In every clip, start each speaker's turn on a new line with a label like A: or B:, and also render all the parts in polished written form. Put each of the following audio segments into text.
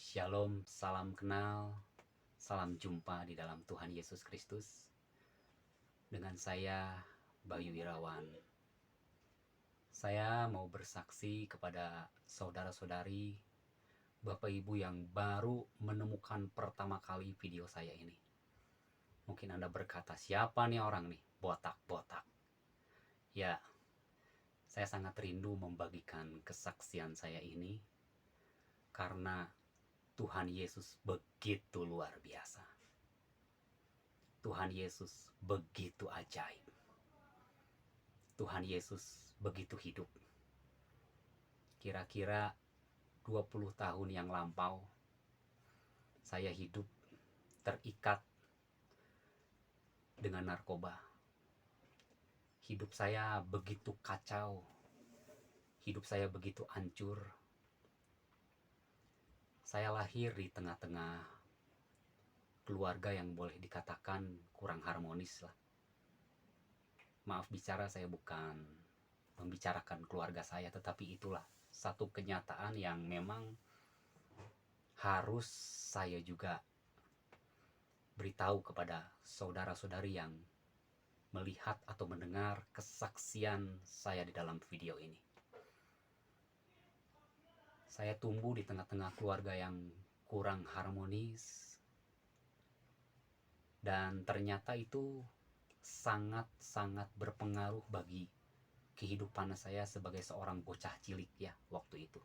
A: Shalom, salam kenal, salam jumpa di dalam Tuhan Yesus Kristus. Dengan saya, Bayu Irawan. Saya mau bersaksi kepada saudara-saudari, Bapak Ibu yang baru menemukan pertama kali video saya ini. Mungkin Anda berkata, siapa nih orang nih? Botak-botak. Ya, saya sangat rindu membagikan kesaksian saya ini karena Tuhan Yesus begitu luar biasa. Tuhan Yesus begitu ajaib. Tuhan Yesus begitu hidup. Kira-kira 20 tahun yang lampau, saya hidup terikat dengan narkoba. Hidup saya begitu kacau. Hidup saya begitu hancur. Saya lahir di tengah-tengah keluarga yang boleh dikatakan kurang harmonis lah. Maaf bicara, saya bukan membicarakan keluarga saya, tetapi itulah satu kenyataan yang memang harus saya juga beritahu kepada saudara-saudari yang melihat atau mendengar kesaksian saya di dalam video ini. Saya tumbuh di tengah-tengah keluarga yang kurang harmonis, dan ternyata itu sangat-sangat berpengaruh bagi kehidupan saya sebagai seorang bocah cilik ya waktu itu.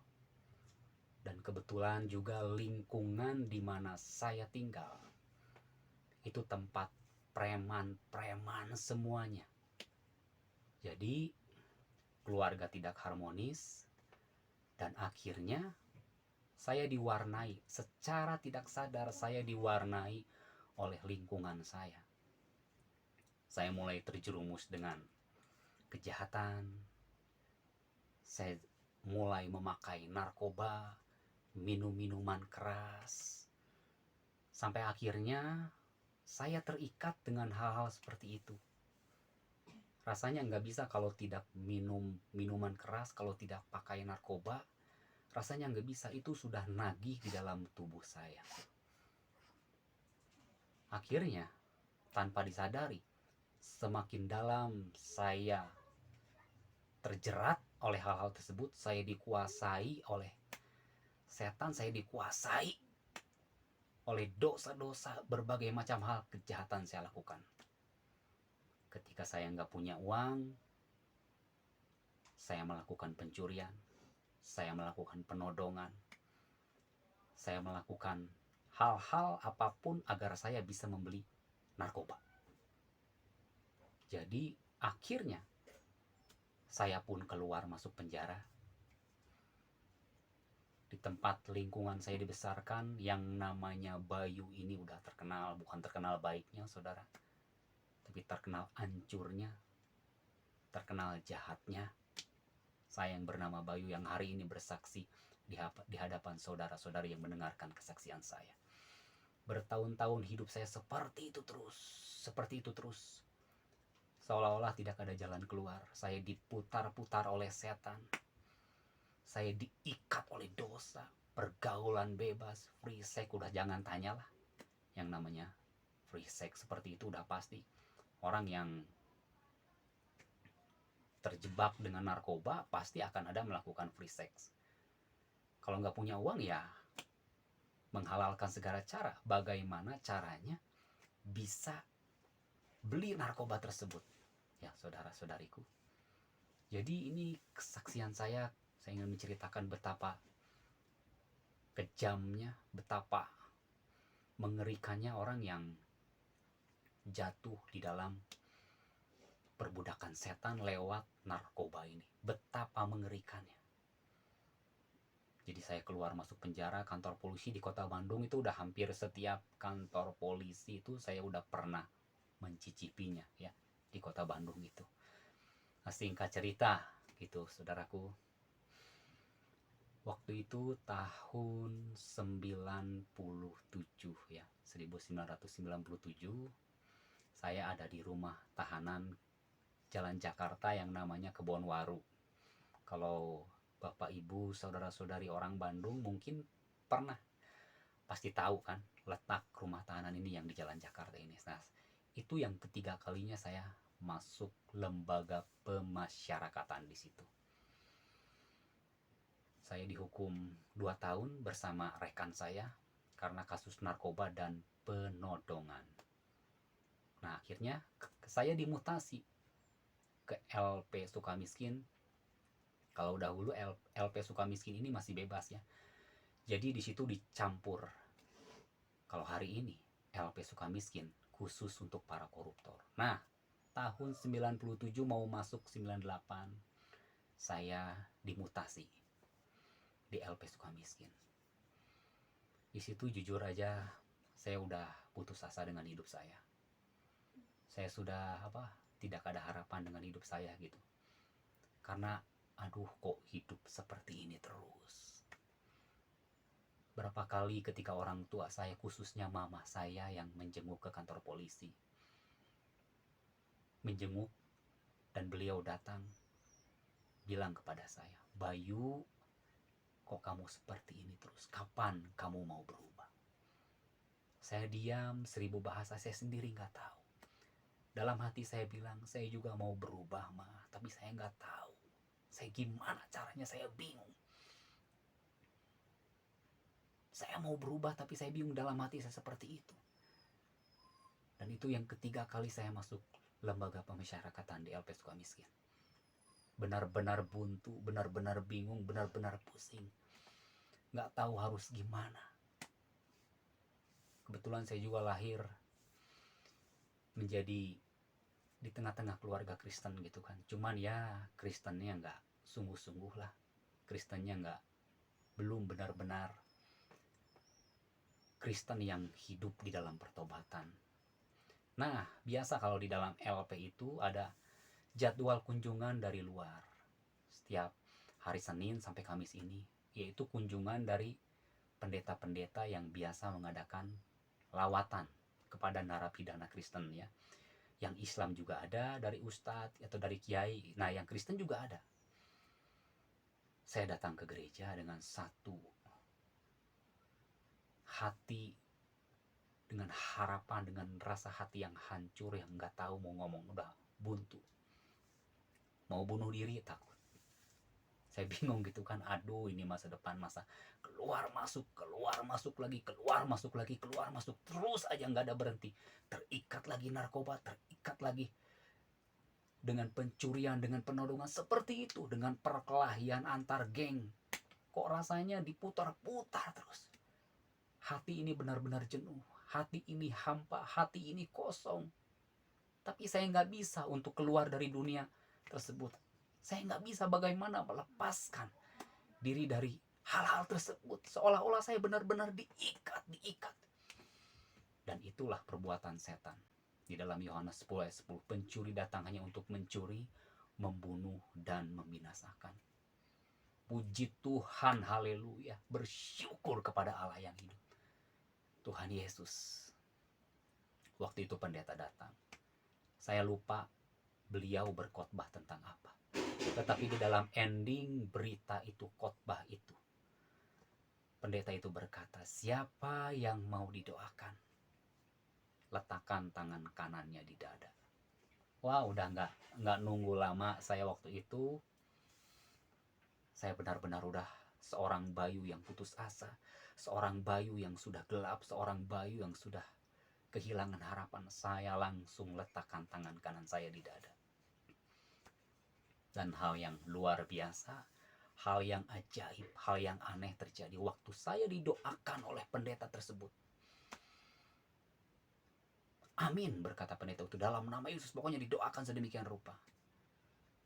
A: Dan kebetulan juga lingkungan di mana saya tinggal itu tempat preman-preman semuanya. Jadi keluarga tidak harmonis, dan akhirnya saya diwarnai, secara tidak sadar saya diwarnai oleh lingkungan saya. Saya mulai terjerumus dengan kejahatan. Saya mulai memakai narkoba, minum minuman keras. Sampai akhirnya saya terikat dengan hal-hal seperti itu. Rasanya nggak bisa kalau tidak minum minuman keras, kalau tidak pakai narkoba. Rasanya nggak bisa, itu sudah nagih di dalam tubuh saya. Akhirnya, tanpa disadari, semakin dalam saya terjerat oleh hal-hal tersebut, saya dikuasai oleh setan, saya dikuasai oleh dosa-dosa, berbagai macam hal kejahatan saya lakukan. Ketika saya nggak punya uang, saya melakukan pencurian, saya melakukan penodongan, saya melakukan hal-hal apapun agar saya bisa membeli narkoba. Jadi akhirnya saya pun keluar masuk penjara. Di tempat lingkungan saya dibesarkan, yang namanya Bayu ini udah terkenal, bukan terkenal baiknya saudara, tapi terkenal hancurnya, terkenal jahatnya. Saya yang bernama Bayu yang hari ini bersaksi di hadapan saudara-saudari yang mendengarkan kesaksian saya. Bertahun-tahun hidup saya seperti itu terus. Seolah-olah tidak ada jalan keluar. Saya diputar-putar oleh setan. Saya diikat oleh dosa. Pergaulan bebas, free sex, udah jangan tanyalah. Yang namanya free sex seperti itu udah pasti. Orang yang terjebak dengan narkoba pasti akan ada melakukan free sex. Kalau nggak punya uang ya menghalalkan segala cara. Bagaimana caranya bisa beli narkoba tersebut, ya saudara-saudariku. Jadi ini kesaksian saya ingin menceritakan betapa kejamnya, betapa mengerikannya orang yang jatuh di dalam perbudakan setan lewat narkoba ini. Betapa mengerikannya. Jadi saya keluar masuk penjara, kantor polisi di kota Bandung itu udah hampir setiap kantor polisi itu saya udah pernah mencicipinya ya di kota Bandung itu. Nah, singkat cerita gitu saudaraku. Waktu itu tahun 97 ya, 1997 saya ada di rumah tahanan Jalan Jakarta yang namanya Kebonwaru. Kalau Bapak Ibu saudara-saudari orang Bandung mungkin pernah pasti tahu kan letak rumah tahanan ini yang di Jalan Jakarta ini. Nah, itu yang ketiga kalinya saya masuk lembaga pemasyarakatan di situ. Saya dihukum 2 tahun bersama rekan saya karena kasus narkoba dan penodongan. Nah, akhirnya saya dimutasi ke LP Sukamiskin. Kalau dahulu LP Sukamiskin ini masih bebas ya. Jadi di situ dicampur. Kalau hari ini LP Sukamiskin khusus untuk para koruptor. Nah, tahun 97 mau masuk 98 saya dimutasi di LP Sukamiskin. Di situ jujur aja saya udah putus asa dengan hidup saya. Saya sudah tidak ada harapan dengan hidup saya gitu. Karena aduh kok hidup seperti ini terus. Berapa kali ketika orang tua saya, khususnya mama saya yang menjenguk ke kantor polisi. Menjenguk dan beliau datang bilang kepada saya, "Bayu, kok kamu seperti ini terus? Kapan kamu mau berubah?" Saya diam, 1000 bahasa saya sendiri nggak tahu. Dalam hati saya bilang, saya juga mau berubah mah, tapi saya nggak tahu. Saya gimana caranya, saya bingung. Saya mau berubah tapi saya bingung, dalam hati saya seperti itu. Dan itu yang ketiga kali saya masuk lembaga pemasyarakatan di LP Sukamiskin. Benar-benar buntu, benar-benar bingung, benar-benar pusing. Nggak tahu harus gimana. Kebetulan saya juga lahir menjadi di tengah-tengah keluarga Kristen gitu kan. Cuman ya Kristennya nggak sungguh-sungguh lah. Kristennya nggak, belum benar-benar Kristen yang hidup di dalam pertobatan. Nah, biasa kalau di dalam LP itu ada jadwal kunjungan dari luar. Setiap hari Senin sampai Kamis ini, yaitu kunjungan dari pendeta-pendeta yang biasa mengadakan lawatan kepada narapidana Kristen ya. Yang Islam juga ada dari ustadz atau dari kiai. Nah, yang Kristen juga ada. Saya datang ke gereja dengan satu hati, dengan harapan, dengan rasa hati yang hancur, yang nggak tahu mau ngomong, udah buntu. Mau bunuh diri takut. Saya bingung gitu kan, aduh ini masa depan, masa keluar masuk lagi, keluar masuk lagi, keluar masuk terus aja nggak ada berhenti. Terikat lagi narkoba, terikat lagi dengan pencurian, dengan penodongan seperti itu, dengan perkelahian antar geng. Kok rasanya diputar-putar terus. Hati ini benar-benar jenuh, hati ini hampa, hati ini kosong. Tapi saya nggak bisa untuk keluar dari dunia tersebut. Saya nggak bisa bagaimana melepaskan diri dari hal-hal tersebut. Seolah-olah saya benar-benar diikat. Dan itulah perbuatan setan. Di dalam Yohanes 10 ayat 10, pencuri datang hanya untuk mencuri, membunuh, dan membinasakan. Puji Tuhan, haleluya, bersyukur kepada Allah yang hidup. Tuhan Yesus. Waktu itu pendeta datang. Saya lupa beliau berkhotbah tentang apa. Tetapi di dalam ending berita itu, khotbah itu, pendeta itu berkata, siapa yang mau didoakan, letakkan tangan kanannya di dada. Wah, udah nggak nunggu lama saya waktu itu. Saya benar-benar udah seorang Bayu yang putus asa, seorang Bayu yang sudah gelap, seorang Bayu yang sudah kehilangan harapan. Saya langsung letakkan tangan kanan saya di dada. Dan hal yang luar biasa, hal yang ajaib, hal yang aneh terjadi waktu saya didoakan oleh pendeta tersebut. Amin, berkata pendeta itu, dalam nama Yesus, pokoknya didoakan sedemikian rupa.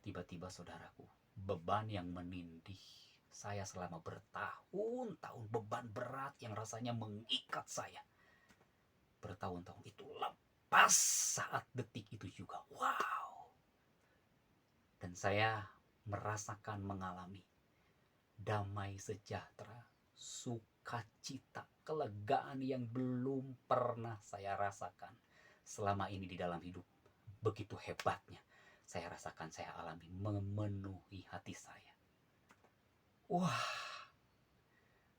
A: Tiba-tiba saudaraku, beban yang menindih saya selama bertahun-tahun, beban berat yang rasanya mengikat saya bertahun-tahun itu lepas saat detik itu juga. Wow. Dan saya merasakan, mengalami damai sejahtera, sukacita, kelegaan yang belum pernah saya rasakan selama ini di dalam hidup. Begitu hebatnya saya rasakan, saya alami, memenuhi hati saya. Wah,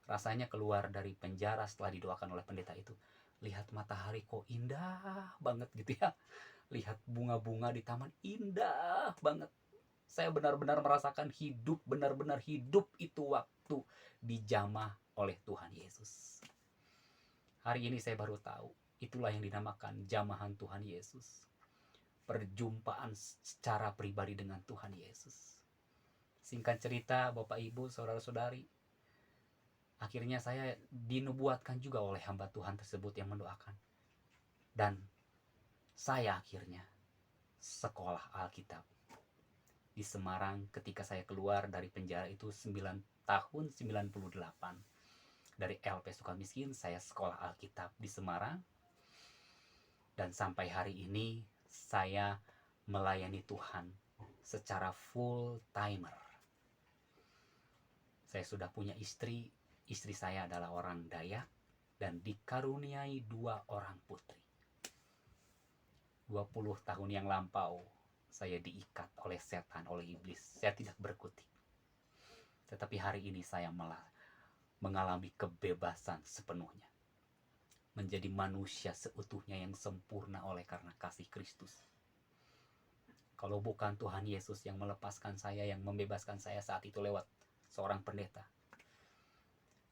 A: Rasanya keluar dari penjara setelah didoakan oleh pendeta itu, lihat matahari kok indah banget gitu ya. Lihat bunga-bunga di taman indah banget. Saya benar-benar merasakan hidup, benar-benar hidup itu waktu dijamah oleh Tuhan Yesus. Hari ini saya baru tahu, itulah yang dinamakan jamahan Tuhan Yesus. Perjumpaan secara pribadi dengan Tuhan Yesus. Singkat cerita, Bapak Ibu, saudara-saudari, akhirnya saya dinubuatkan juga oleh hamba Tuhan tersebut yang mendoakan. Dan saya akhirnya sekolah Alkitab di Semarang ketika saya keluar dari penjara itu tahun 98. Dari LP Sukamiskin saya sekolah Alkitab di Semarang. Dan sampai hari ini saya melayani Tuhan secara full timer. Saya sudah punya istri saya adalah orang Dayak dan dikaruniai 2 orang putri. 20 tahun yang lampau saya diikat oleh setan, oleh iblis. Saya tidak berkutik. Tetapi hari ini saya malah mengalami kebebasan sepenuhnya. Menjadi manusia seutuhnya yang sempurna oleh karena kasih Kristus. Kalau bukan Tuhan Yesus yang melepaskan saya, yang membebaskan saya saat itu lewat seorang pendeta,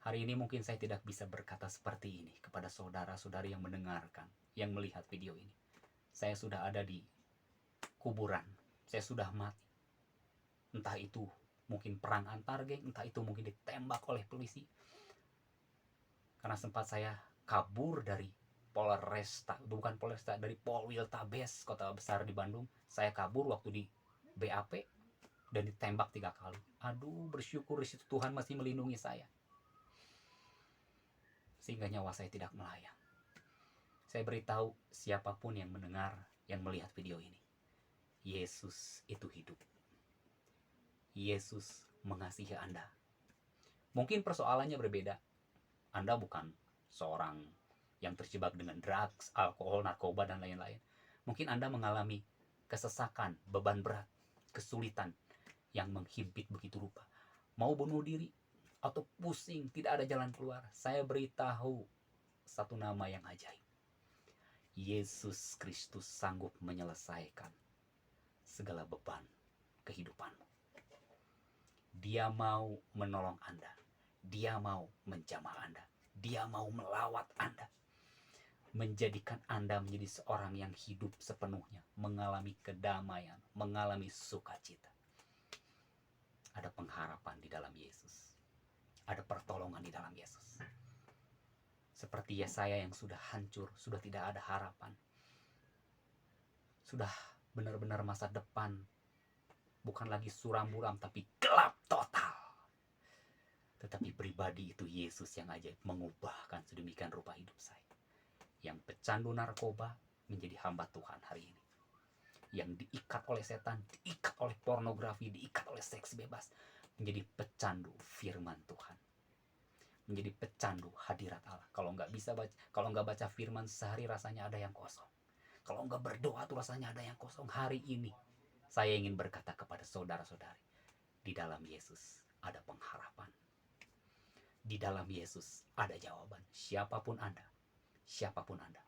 A: hari ini mungkin saya tidak bisa berkata seperti ini kepada saudara-saudari yang mendengarkan, yang melihat video ini. Saya sudah ada di kuburan, saya sudah mati. Entah itu mungkin perang antar geng, entah itu mungkin ditembak oleh polisi. Karena sempat saya kabur dari Polresta, bukan Polresta, dari Polwiltabes, kota besar di Bandung. Saya kabur waktu di BAP dan ditembak 3 kali. Aduh, bersyukur di situ Tuhan masih melindungi saya. Sehingga nyawa saya tidak melayang. Saya beritahu siapapun yang mendengar, yang melihat video ini, Yesus itu hidup. Yesus mengasihi Anda. Mungkin persoalannya berbeda. Anda bukan seorang yang terjebak dengan drugs, alkohol, narkoba, dan lain-lain. Mungkin Anda mengalami kesesakan, beban berat, kesulitan yang menghimpit begitu rupa. Mau bunuh diri, atau pusing, tidak ada jalan keluar. Saya beritahu satu nama yang ajaib. Yesus Kristus sanggup menyelesaikan segala beban kehidupanmu. Dia mau menolong Anda. Dia mau menjamah Anda. Dia mau melawat Anda. Menjadikan Anda menjadi seorang yang hidup sepenuhnya. Mengalami kedamaian. Mengalami sukacita. Ada pengharapan di dalam Yesus. Ada pertolongan di dalam Yesus. Seperti Yesaya yang sudah hancur. Sudah tidak ada harapan. Sudah benar-benar masa depan. Bukan lagi suram buram, tapi gelap total. Tetapi pribadi itu Yesus yang ajaib, mengubahkan sedemikian rupa hidup saya. Yang pecandu narkoba menjadi hamba Tuhan hari ini. Yang diikat oleh setan, diikat oleh pornografi, diikat oleh seks bebas, menjadi pecandu firman Tuhan. Menjadi pecandu hadirat Allah. Kalau nggak baca firman sehari rasanya ada yang kosong. Kalau nggak berdoa tuh rasanya ada yang kosong. Hari ini saya ingin berkata kepada saudara-saudari, di dalam Yesus ada pengharapan. Di dalam Yesus ada jawaban. Siapapun Anda,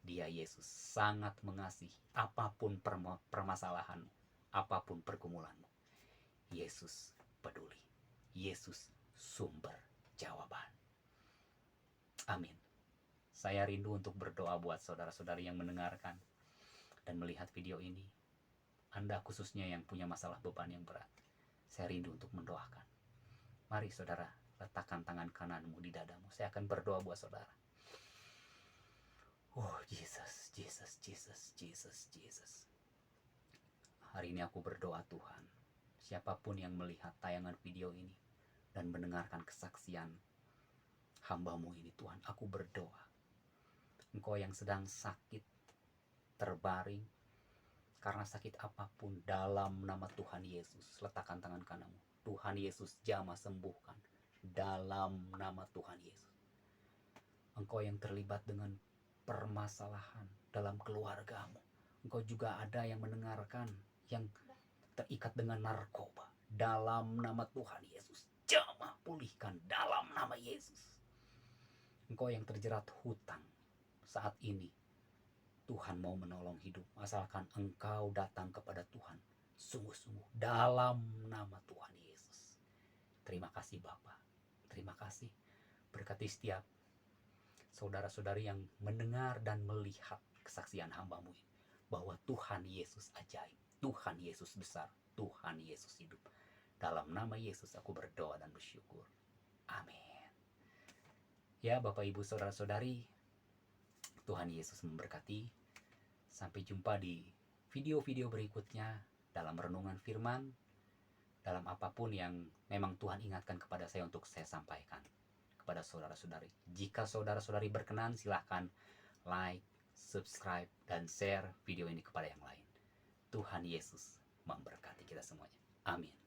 A: Dia Yesus sangat mengasihi apapun permasalahanmu, apapun pergumulanmu. Yesus peduli. Yesus sumber jawaban. Amin. Saya rindu untuk berdoa buat saudara-saudari yang mendengarkan dan melihat video ini. Anda khususnya yang punya masalah beban yang berat. Saya rindu untuk mendoakan. Mari saudara, letakkan tangan kananmu di dadamu. Saya akan berdoa buat saudara. Oh Jesus, Jesus, Jesus, Jesus, Jesus. Hari ini aku berdoa Tuhan. Siapapun yang melihat tayangan video ini dan mendengarkan kesaksian hamba-Mu ini Tuhan, aku berdoa. Engkau yang sedang sakit, terbaring, karena sakit apapun, dalam nama Tuhan Yesus, letakkan tangan kananmu. Tuhan Yesus jamah sembuhkan. Dalam nama Tuhan Yesus. Engkau yang terlibat dengan permasalahan dalam keluargamu. Engkau juga ada yang mendengarkan, yang terikat dengan narkoba. Dalam nama Tuhan Yesus, jamah pulihkan dalam nama Yesus. Engkau yang terjerat hutang saat ini, Tuhan mau menolong hidup asalkan engkau datang kepada Tuhan sungguh-sungguh dalam nama Tuhan Yesus. Terima kasih Bapa. Terima kasih. Berkati setiap saudara-saudari yang mendengar dan melihat kesaksian hamba-Mu ini, bahwa Tuhan Yesus ajaib, Tuhan Yesus besar, Tuhan Yesus hidup. Dalam nama Yesus aku berdoa dan bersyukur. Amin. Ya Bapak Ibu Saudara-saudari, Tuhan Yesus memberkati. Sampai jumpa di video-video berikutnya dalam renungan firman, dalam apapun yang memang Tuhan ingatkan kepada saya untuk saya sampaikan kepada saudara-saudari. Jika saudara-saudari berkenan, silahkan like, subscribe, dan share video ini kepada yang lain. Tuhan Yesus memberkati kita semuanya. Amin.